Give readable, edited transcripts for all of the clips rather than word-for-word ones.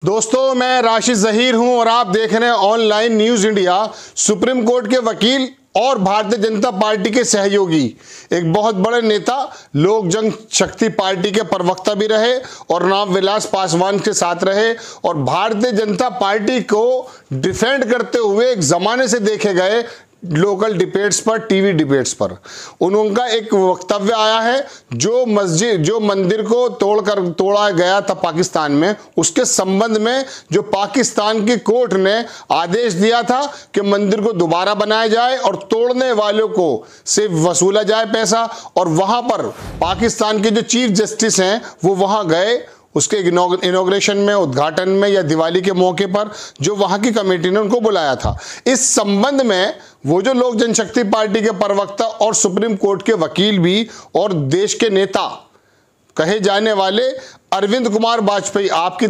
दोस्तों, मैं राशिद जहीर हूं और आप देख रहे हैं online news India. Supreme court के वकील और भारतीय जनता पार्टी के सहयोगी, एक बहुत बड़े नेता, लोक जनशक्ति पार्टी के प्रवक्ता भी रहे और रामविलास पासवान के साथ रहे और भारतीय जनता पार्टी को डिफेंड करते हुए एक जमाने से देखे गए लोकल डिबेट्स पर, टीवी डिबेट्स पर उनका एक वक्तव्य आया है। जो मंदिर को तोड़ा गया था पाकिस्तान में, उसके संबंध में जो पाकिस्तान की कोर्ट ने आदेश दिया था कि मंदिर को दोबारा बनाया जाए और तोड़ने वालों को से वसूला जाए पैसा, और वहां पर पाकिस्तान के जो चीफ जस्टिस हैं वो वहां गए उसके इनॉग्रेशन में, उद्घाटन में या दिवाली के मौके पर जो वहां की कमेटी ने उनको बुलाया था। इस संबंध में वो जो लोक जनशक्ति पार्टी के प्रवक्ता और सुप्रीम कोर्ट के वकील भी और देश के नेता कहे जाने वाले अरविंद कुमार वाजपेयी, आपकी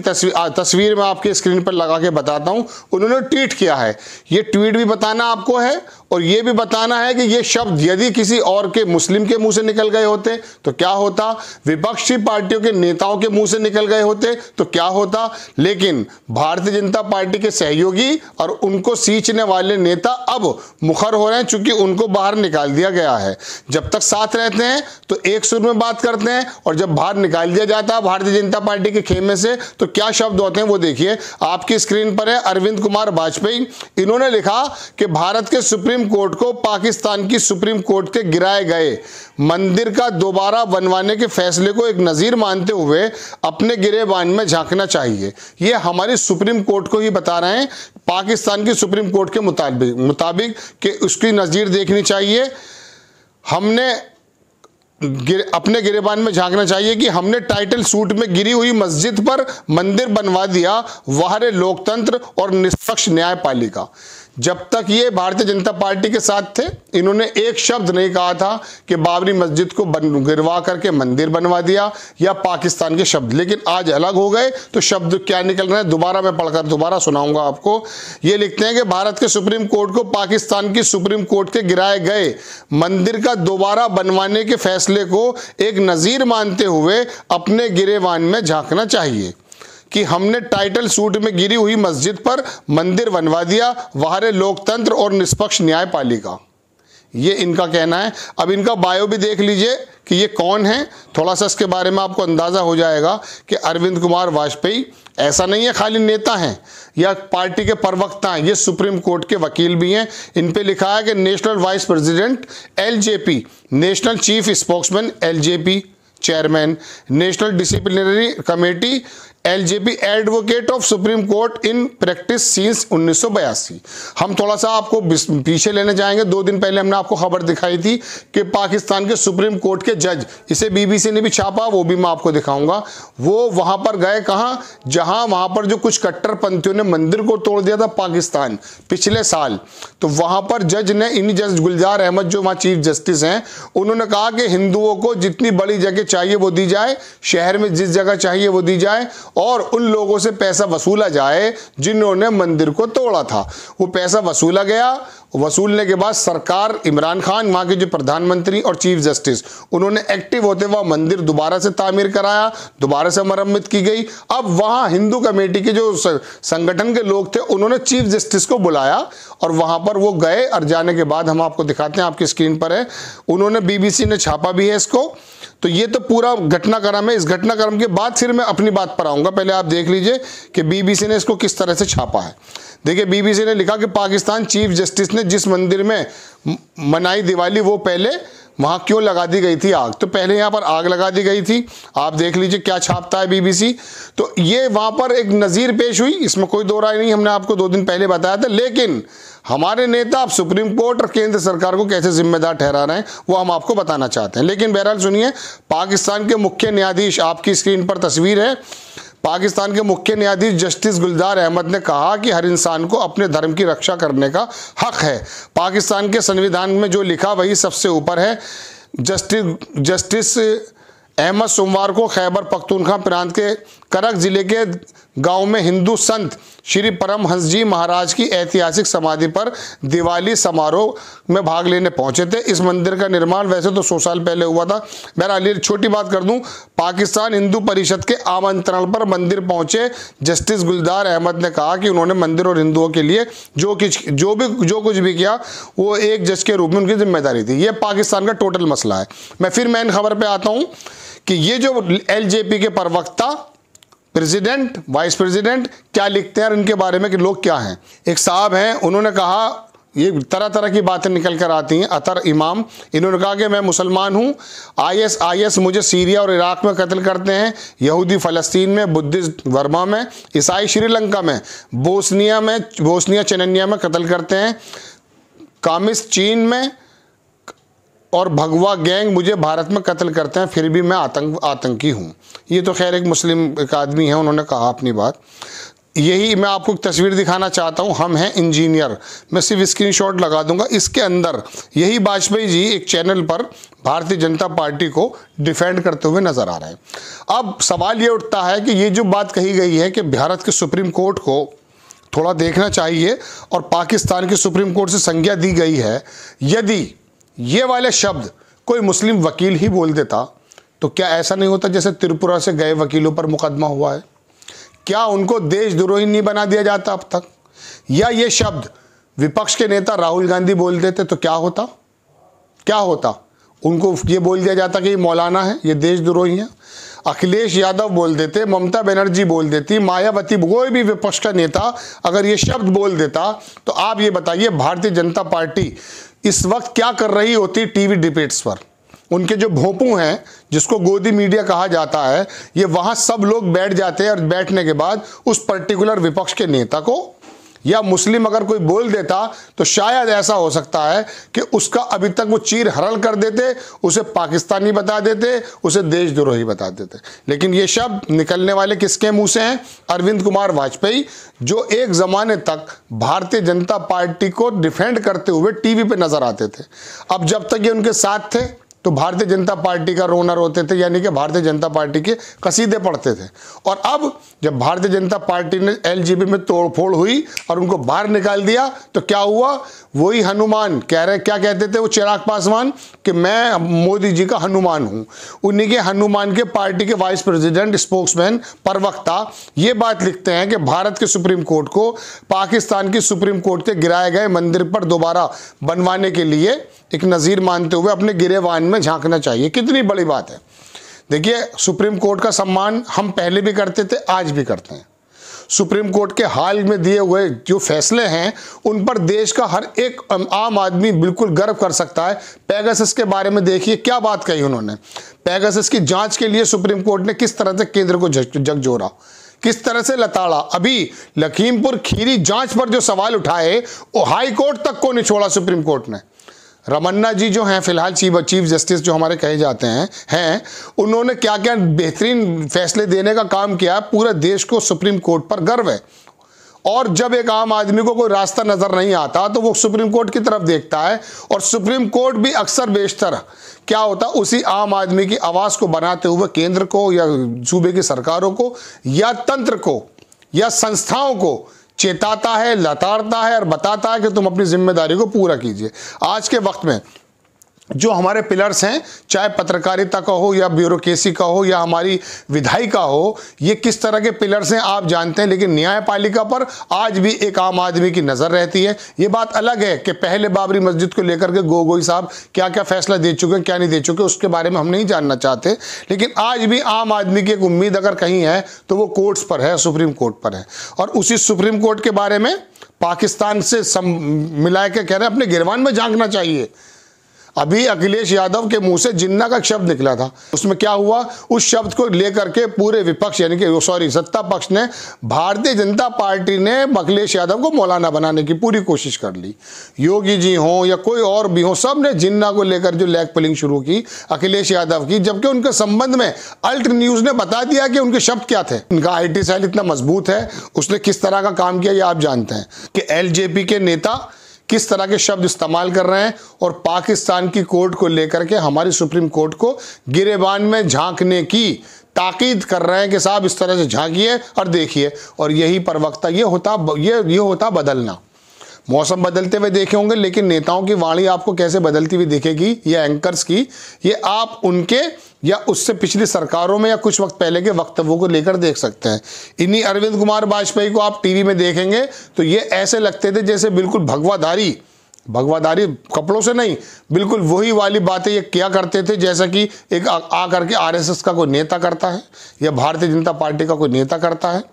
तस्वीर में आपके स्क्रीन पर लगा के बताता हूं, उन्होंने ट्वीट किया है। ये ट्वीट भी बताना आपको है और ये भी बताना है कि ये शब्द यदि किसी और के, मुस्लिम के मुंह से निकल गए होते तो क्या होता, विपक्षी पार्टियों के नेताओं के मुंह से निकल गए होते तो क्या होता। लेकिन भारतीय जनता पार्टी के सहयोगी और उनको सींचने वाले नेता अब मुखर हो रहे हैं, चूंकि उनको बाहर निकाल दिया गया है। जब तक साथ रहते हैं तो एक सुर में बात करते हैं और जब बाहर निकाल दिया जाता है भारतीय जनता पार्टी के खेमे से तो क्या शब्द होते हैं वो देखिए। आपकी स्क्रीन पर है अरविंद कुमार वाजपेयी। इन्होंने लिखा कि भारत के सुप्रीम कोर्ट को पाकिस्तान की सुप्रीम कोर्ट के गिराए गए मंदिर का दोबारा बनवाने के फैसले को एक नजीर मानते हुए अपने गिरेबान में झांकना चाहिए। ये हमारी सुप्रीम कोर्ट को ही बता रहे हैं, पाकिस्तान की सुप्रीम कोर्ट के मुताबिक कि उसकी नजीर देखनी चाहिए। हमने अपने गिरेबान में झांकना चाहिए कि हमने टाइटल सूट में गिरी हुई मस्जिद पर मंदिर बनवा दिया, वाहरे लोकतंत्र और निष्पक्ष न्यायपालिका। जब तक ये भारतीय जनता पार्टी के साथ थे, इन्होंने एक शब्द नहीं कहा था कि बाबरी मस्जिद को गिरवा करके मंदिर बनवा दिया या पाकिस्तान के शब्द। लेकिन आज अलग हो गए तो शब्द क्या निकल रहे हैं, दोबारा मैं पढ़कर दोबारा सुनाऊंगा आपको। ये लिखते हैं कि भारत के सुप्रीम कोर्ट को पाकिस्तान की सुप्रीम कोर्ट के गिराए गए मंदिर का दोबारा बनवाने के फैसले को एक नजीर मानते हुए अपने गिरेबान में झांकना चाहिए कि हमने टाइटल सूट में गिरी हुई मस्जिद पर मंदिर बनवा दिया, वाहरे लोकतंत्र और निष्पक्ष न्यायपालिका। ये इनका कहना है। अब इनका बायो भी देख लीजिए कि ये कौन है, थोड़ा सा इसके बारे में आपको अंदाजा हो जाएगा कि अरविंद कुमार वाजपेयी ऐसा नहीं है खाली नेता हैं या पार्टी के प्रवक्ता हैं, ये सुप्रीम कोर्ट के वकील भी हैं। इन पे लिखा है कि national vice president LJP, national chief spokesman LJP, chairman national disciplinary committee LJP, advocate of supreme court in practice since 1982। हम थोड़ा सा आपको पीछे लेने जाएंगे। 2 दिन पहले हमने आपको खबर दिखाई थी कि पाकिस्तान के सुप्रीम कोर्ट के जज, इसे बीबीसी ने भी छापा, वो भी मैं आपको दिखाऊंगा। वो वहां पर गए कहां, जहां वहां पर जो कुछ कट्टरपंथियों ने मंदिर को तोड़ दिया था पाकिस्तान पिछले साल, तो वहां पर जज ने, इन जज गुलजार अहमद जो वहां चीफ जस्टिस हैं, उन्होंने कहा कि हिंदुओं को जितनी बड़ी जगह चाहिए वो दी जाए, शहर में जिस जगह चाहिए वो दी जाए और उन लोगों से पैसा वसूला जाए जिन्होंने मंदिर को तोड़ा था। वो पैसा वसूला गया। वसूलने के बाद सरकार, इमरान खान वहां के जो प्रधानमंत्री और चीफ जस्टिस, उन्होंने एक्टिव होते हुए मंदिर दोबारा से तामीर कराया, दोबारा से मरम्मत की गई। अब वहां हिंदू कमेटी के जो संगठन के लोग थे, उन्होंने चीफ जस्टिस को बुलाया और वहां पर वो गए और जाने के बाद हम आपको दिखाते हैं, आपकी स्क्रीन पर है, उन्होंने, बीबीसी ने छापा भी है इसको। तो ये तो पूरा घटनाक्रम है। इस घटनाक्रम के बाद फिर मैं अपनी बात पर आऊंगा। पहले आप देख लीजिए कि बीबीसी ने इसको किस तरह से छापा है। देखिए, बीबीसी ने लिखा कि पाकिस्तान चीफ जस्टिस ने जिस मंदिर में मनाई दिवाली, वो पहले वहां क्यों लगा दी गई थी आग, तो पहले यहां पर आग लगा दी गई थी। आप देख लीजिए क्या छापता है बीबीसी। तो ये वहां पर एक नजीर पेश हुई, इसमें कोई दो राय नहीं, हमने आपको 2 दिन पहले बताया था। लेकिन हमारे नेता अब सुप्रीम कोर्ट और केंद्र सरकार को कैसे जिम्मेदार ठहरा रहे हैं वो हम आपको बताना चाहते हैं। लेकिन बहरहाल सुनिए, पाकिस्तान के मुख्य न्यायाधीश, आपकी स्क्रीन पर तस्वीर है, पाकिस्तान के मुख्य न्यायाधीश जस्टिस गुलजार अहमद ने कहा कि हर इंसान को अपने धर्म की रक्षा करने का हक है। पाकिस्तान के संविधान में जो लिखा वही सबसे ऊपर है। जस्टिस अहमद सोमवार को खैबर पख्तूनख्वा प्रांत के करक जिले के गांव में हिंदू संत श्री परमहंस जी महाराज की ऐतिहासिक समाधि पर दिवाली समारोह में भाग लेने पहुंचे थे। इस मंदिर का निर्माण वैसे तो 100 साल पहले हुआ था। बहरहाल ये छोटी बात कर दूं, पाकिस्तान हिंदू परिषद के आमंत्रण पर मंदिर पहुंचे जस्टिस गुलजार अहमद ने कहा कि उन्होंने मंदिर और हिंदुओं के लिए जो कुछ भी किया वो एक जज के रूप में उनकी जिम्मेदारी थी। ये पाकिस्तान का टोटल मसला है। मैं फिर मेन खबर पे आता हूं कि ये जो एलजेपी के प्रवक्ता, प्रेसिडेंट, वाइस प्रेसिडेंट क्या लिखते हैं और इनके बारे में कि लोग क्या हैं। एक साहब हैं, उन्होंने कहा, ये तरह तरह की बातें निकल कर आती हैं। अतर इमाम, इन्होंने कहा कि मैं मुसलमान हूँ, आईएस मुझे सीरिया और इराक में कत्ल करते हैं, यहूदी फ़लस्तीन में, बुद्धिस्ट बर्मा में, ईसाई श्रीलंका में, बोस्निया चेननिया में कत्ल करते हैं, कामिस चीन में और भगवा गैंग मुझे भारत में कत्ल करते हैं, फिर भी मैं आतंकी हूँ। ये तो खैर एक मुस्लिम एक आदमी है, उन्होंने कहा अपनी बात। यही मैं आपको एक तस्वीर दिखाना चाहता हूँ। हम हैं इंजीनियर, मैं सिर्फ स्क्रीनशॉट लगा दूंगा। इसके अंदर यही वाजपेयी जी एक चैनल पर भारतीय जनता पार्टी को डिफेंड करते हुए नजर आ रहे हैं। अब सवाल ये उठता है कि ये जो बात कही गई है कि भारत के सुप्रीम कोर्ट को थोड़ा देखना चाहिए और पाकिस्तान के सुप्रीम कोर्ट से संज्ञा दी गई है, यदि ये वाले शब्द कोई मुस्लिम वकील ही बोल देता तो क्या ऐसा नहीं होता जैसे त्रिपुरा से गए वकीलों पर मुकदमा हुआ है? क्या उनको देशद्रोही नहीं बना दिया जाता अब तक? या ये शब्द विपक्ष के नेता राहुल गांधी बोल देते तो क्या होता? क्या होता? उनको ये बोल दिया जाता कि ये मौलाना है, ये देशद्रोही है। अखिलेश यादव बोल देते, ममता बनर्जी बोल देती, मायावती, कोई भी विपक्ष का नेता अगर ये शब्द बोल देता तो आप ये बताइए भारतीय जनता पार्टी इस वक्त क्या कर रही होती टीवी डिबेट्स पर? उनके जो भोंपू हैं, जिसको गोदी मीडिया कहा जाता है, ये वहां सब लोग बैठ जाते हैं और बैठने के बाद उस पर्टिकुलर विपक्ष के नेता को या मुस्लिम अगर कोई बोल देता तो शायद ऐसा हो सकता है कि उसका अभी तक वो चीर हरण कर देते, उसे पाकिस्तानी बता देते, उसे देशद्रोही बता देते। लेकिन ये शब्द निकलने वाले किसके मुंह से हैं? अरविंद कुमार वाजपेयी, जो एक ज़माने तक भारतीय जनता पार्टी को डिफेंड करते हुए टीवी पे नजर आते थे। अब जब तक ये उनके साथ थे तो भारतीय जनता पार्टी का रोना रोते थे, यानी कि भारतीय जनता पार्टी के कसीदे पढ़ते थे। और अब जब भारतीय जनता पार्टी ने एलजीबी में तोड़फोड़ हुई और उनको बाहर निकाल दिया तो क्या हुआ? वही हनुमान क्या कहते थे वो चिराग पासवान कि मैं मोदी जी का हनुमान हूं। उन्हीं के हनुमान के पार्टी के वाइस प्रेसिडेंट, स्पोक्समैन, प्रवक्ता ये बात लिखते हैं कि भारत के सुप्रीम कोर्ट को पाकिस्तान की सुप्रीम कोर्ट के गिराए गए मंदिर पर दोबारा बनवाने के लिए एक नज़ीर मानते हुए अपने गिरेबान में झांकना चाहिए। कितनी बड़ी बात है। देखिए, सुप्रीम कोर्ट का सम्मान हम पहले भी करते थे, आज भी करते हैं। सुप्रीम कोर्ट के हाल में दिए हुए जो फैसले हैं उन पर देश का हर एक आम आदमी बिल्कुल गर्व कर सकता है। पेगासस के बारे में देखिए क्या बात कही उन्होंने। पेगासस की जांच के लिए सुप्रीम कोर्ट ने किस तरह से केंद्र को झकझोरा, किस तरह से लताड़ा। अभी लखीमपुर खीरी जांच पर जो सवाल उठाए वो हाई कोर्ट तक को नहीं छोड़ा सुप्रीम कोर्ट ने। रमन्ना जी जो हैं फिलहाल चीफ जस्टिस जो हमारे कहे जाते हैं उन्होंने क्या क्या बेहतरीन फैसले देने का काम किया। पूरे देश को सुप्रीम कोर्ट पर गर्व है। और जब एक आम आदमी को कोई रास्ता नजर नहीं आता तो वो सुप्रीम कोर्ट की तरफ देखता है। और सुप्रीम कोर्ट भी अक्सर बेशतर क्या होता, उसी आम आदमी की आवाज़ को बनाते हुए केंद्र को या सूबे की सरकारों को या तंत्र को या संस्थाओं को चेताता है, लताड़ता है और बताता है कि तुम अपनी जिम्मेदारी को पूरा कीजिए। आज के वक्त में जो हमारे पिलर्स हैं, चाहे पत्रकारिता का हो या ब्यूरोक्रेसी का हो या हमारी विधायी का हो, ये किस तरह के पिलर्स हैं आप जानते हैं। लेकिन न्यायपालिका पर आज भी एक आम आदमी की नज़र रहती है। ये बात अलग है कि पहले बाबरी मस्जिद को लेकर के गोगोई साहब क्या क्या फैसला दे चुके हैं, क्या नहीं दे चुके, उसके बारे में हम नहीं जानना चाहते। लेकिन आज भी आम आदमी की एक उम्मीद अगर कहीं है तो वो कोर्ट्स पर है, सुप्रीम कोर्ट पर है। और उसी सुप्रीम कोर्ट के बारे में पाकिस्तान से मिला के कह रहे हैं अपने गिरबान में झांकना चाहिए। अभी अखिलेश यादव के मुंह से जिन्ना का शब्द निकला था, उसमें क्या हुआ, उस शब्द को लेकर के पूरे विपक्ष यानी कि सत्ता पक्ष ने, भारतीय जनता पार्टी ने अखिलेश यादव को मौलाना बनाने की पूरी कोशिश कर ली। योगी जी हों या कोई और भी हो, सब ने जिन्ना को लेकर जो लैग पुलिंग शुरू की अखिलेश यादव की, जबकि उनके संबंध में अल्ट न्यूज ने बता दिया कि उनके शब्द क्या थे। उनका IT सेल इतना मजबूत है, उसने किस तरह का काम किया ये आप जानते हैं कि LJP के नेता किस तरह के शब्द इस्तेमाल कर रहे हैं और पाकिस्तान की कोर्ट को लेकर के हमारी सुप्रीम कोर्ट को गिरेबान में झांकने की ताकीद कर रहे हैं कि साहब इस तरह से झांकिए और देखिए। और यही प्रवक्ता, ये होता बदलना। मौसम बदलते हुए देखे होंगे, लेकिन नेताओं की वाणी आपको कैसे बदलती हुई दिखेगी, ये एंकर्स की, ये आप उनके या उससे पिछली सरकारों में या कुछ वक्त पहले के वक्तव्यों को लेकर देख सकते हैं। इन्हीं अरविंद कुमार वाजपेयी को आप टीवी में देखेंगे तो ये ऐसे लगते थे जैसे बिल्कुल भगवाधारी कपड़ों से नहीं, बिल्कुल वही वाली बातें ये क्या करते थे जैसा कि एक आकर के आरएसएस का कोई नेता करता है या भारतीय जनता पार्टी का कोई नेता करता है,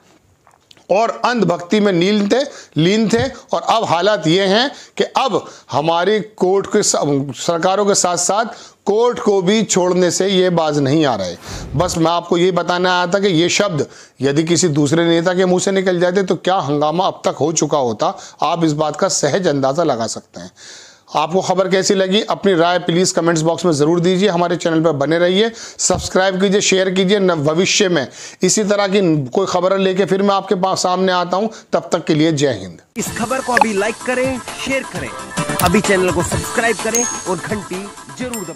और अंधभक्ति में लीन थे। और अब हालात ये हैं कि अब हमारी कोर्ट के सरकारों के साथ साथ कोर्ट को भी छोड़ने से ये बाज नहीं आ रहे। बस मैं आपको ये बताना आया था कि ये शब्द यदि किसी दूसरे नेता के मुंह से निकल जाते तो क्या हंगामा अब तक हो चुका होता, आप इस बात का सहज अंदाजा लगा सकते हैं। आपको खबर कैसी लगी, अपनी राय प्लीज़ कमेंट्स बॉक्स में ज़रूर दीजिए। हमारे चैनल पर बने रहिए, सब्सक्राइब कीजिए, शेयर कीजिए। भविष्य में इसी तरह की कोई खबर लेके फिर मैं आपके पास सामने आता हूं। तब तक के लिए जय हिंद। इस खबर को अभी लाइक करें, शेयर करें, अभी चैनल को सब्सक्राइब करें और घंटी जरूर दबाएं।